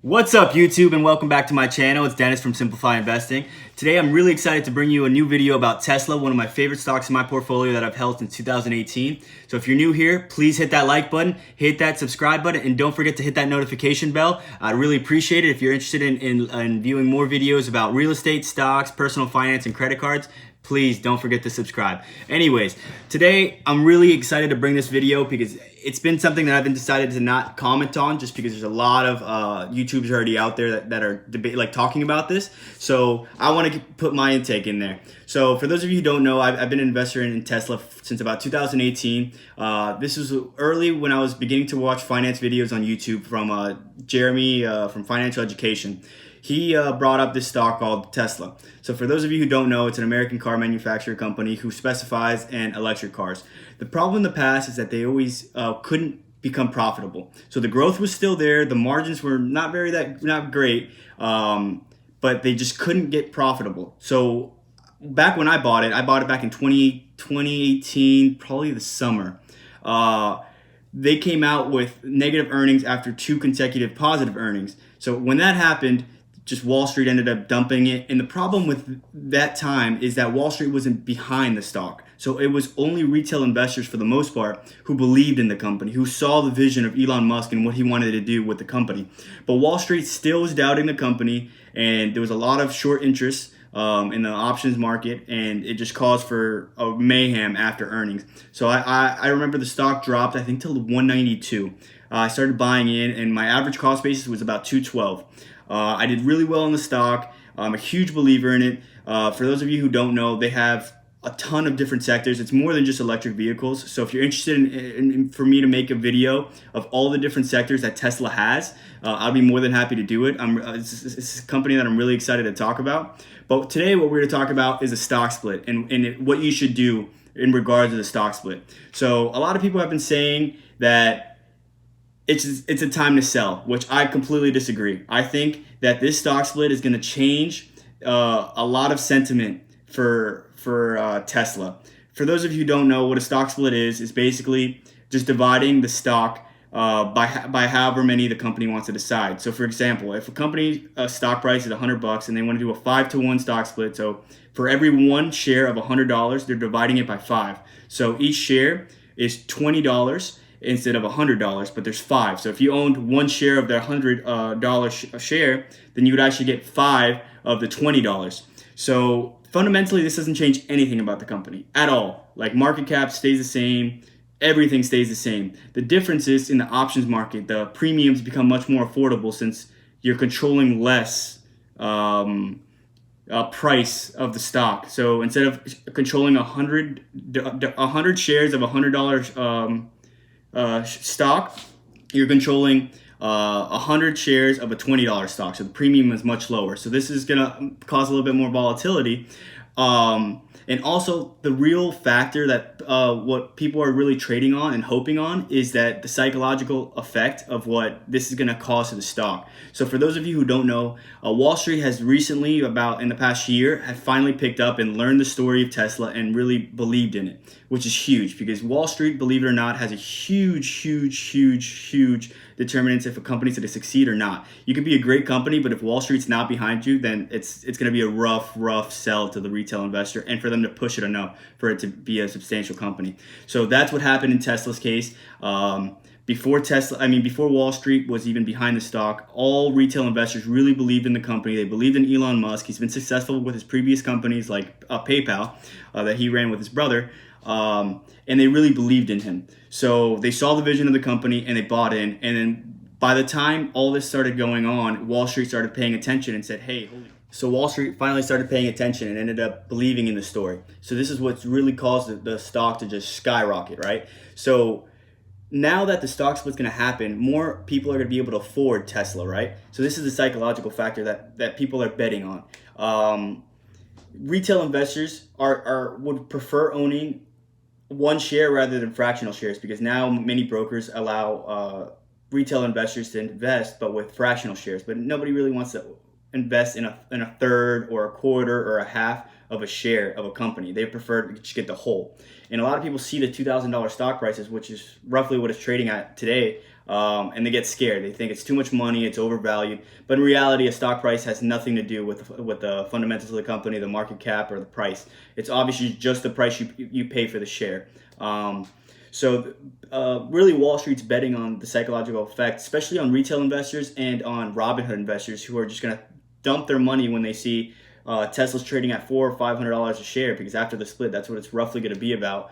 What's up YouTube and welcome back to my channel. It's Dennis from Simplify Investing. Today I'm really excited to bring you a new video about Tesla, one of my favorite stocks in my portfolio that I've held since 2018. So if you're new here, please hit that like button, hit that subscribe button, and don't forget to hit that notification bell. I'd really appreciate it if you're interested in viewing more videos about real estate, stocks, personal finance, and credit cards. Please don't forget to subscribe. Anyways, today I'm really excited to bring this video because it's been something that I've been decided to not comment on just because there's a lot of YouTubers already out there that are talking about this. So I want to put my intake in there. So for those of you who don't know, I've been an investor in Tesla since about 2018. This was early when I was beginning to watch finance videos on YouTube from Jeremy from Financial Education. He brought up this stock called Tesla. So for those of you who don't know, it's an American car manufacturer company who specifies in electric cars. The problem in the past is that they always couldn't become profitable. So the growth was still there. The margins were not great, but they just couldn't get profitable. So back when I bought it back in 2018, probably the summer. They came out with negative earnings after 2 consecutive positive earnings. So when that happened, just Wall Street ended up dumping it. And the problem with that time is that Wall Street wasn't behind the stock. So it was only retail investors for the most part who believed in the company, who saw the vision of Elon Musk and what he wanted to do with the company. But Wall Street still was doubting the company, and there was a lot of short interest in the options market, and it just caused for a mayhem after earnings. So I remember the stock dropped, I think, to 192. I started buying in, and my average cost basis was about 212. I did really well in the stock. I'm a huge believer in it. For those of you who don't know, they have a ton of different sectors. It's more than just electric vehicles. So if you're interested in for me to make a video of all the different sectors that Tesla has, I'll be more than happy to do it. It's a company that I'm really excited to talk about. But today what we're going to talk about is a stock split and what you should do in regards to the stock split. So a lot of people have been saying that it's a time to sell, which I completely disagree. I think that this stock split is going to change a lot of sentiment for Tesla. For those of you who don't know, what a stock split is basically just dividing the stock by however many the company wants to decide. So for example, if a company stock price is $100 and they want to do a 5-to-1 stock split, so for every one share of $100, they're dividing it by 5. So each share is $20 instead of $100, but there's 5. So if you owned one share of their $100 share, then you would actually get 5 of the $20. So fundamentally, this doesn't change anything about the company at all. Like, market cap stays the same, everything stays the same. The difference is in the options market, the premiums become much more affordable since you're controlling less price of the stock. So instead of controlling 100 shares of $100 stock, you're controlling 100 shares of a $20 stock. So the premium is much lower. So this is going to cause a little bit more volatility. And also the real factor that what people are really trading on and hoping on is that the psychological effect of what this is going to cause to the stock. So for those of you who don't know, Wall Street has recently, about in the past year, have finally picked up and learned the story of Tesla and really believed in it, which is huge because Wall Street, believe it or not, has a huge determinants if a company's going to succeed or not. You could be a great company, but if Wall Street's not behind you, then it's going to be a rough sell to the retail investor and for them to push it enough for it to be a substantial company. So that's what happened in Tesla's case. Before Wall Street was even behind the stock, all retail investors really believed in the company. They believed in Elon Musk. He's been successful with his previous companies like PayPal that he ran with his brother. And they really believed in him. So they saw the vision of the company and they bought in. And then by the time all this started going on, Wall Street started paying attention and said, hey, so Wall Street finally started paying attention and ended up believing in the story. So this is what's really caused the stock to just skyrocket, right? So now that the stock split's going to happen, more people are going to be able to afford Tesla, right? So this is the psychological factor that people are betting on. Retail investors would prefer owning one share rather than fractional shares because now many brokers allow retail investors to invest but with fractional shares, but nobody really wants to invest in a third or a quarter or a half of a share of a company. They prefer to just get the whole. And a lot of people see the $2,000 stock prices, which is roughly what it's trading at today, and they get scared. They think it's too much money, it's overvalued. But in reality, a stock price has nothing to do with the fundamentals of the company, the market cap, or the price. It's obviously just the price you pay for the share. So really, Wall Street's betting on the psychological effect, especially on retail investors and on Robinhood investors who are just going to dump their money when they see Tesla's trading at $400 or $500 a share, because after the split, that's what it's roughly going to be about.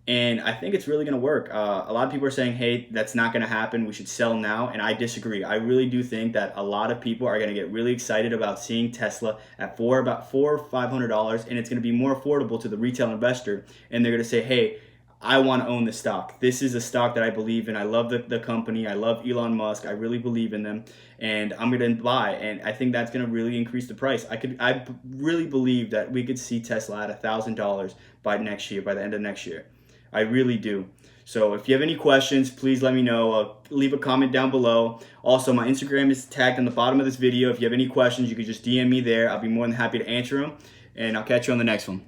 And I think it's really going to work. A lot of people are saying, hey, that's not going to happen. We should sell now. And I disagree. I really do think that a lot of people are going to get really excited about seeing Tesla at about $400 or $500, and it's going to be more affordable to the retail investor. And they're going to say, hey, I want to own the stock. This is a stock that I believe in. I love the company. I love Elon Musk. I really believe in them, and I'm going to buy. And I think that's going to really increase the price. I really believe that we could see Tesla at $1,000 by next year, by the end of next year. I really do. So if you have any questions, please let me know. Leave a comment down below. Also, my Instagram is tagged on the bottom of this video. If you have any questions, you can just DM me there. I'll be more than happy to answer them. And I'll catch you on the next one.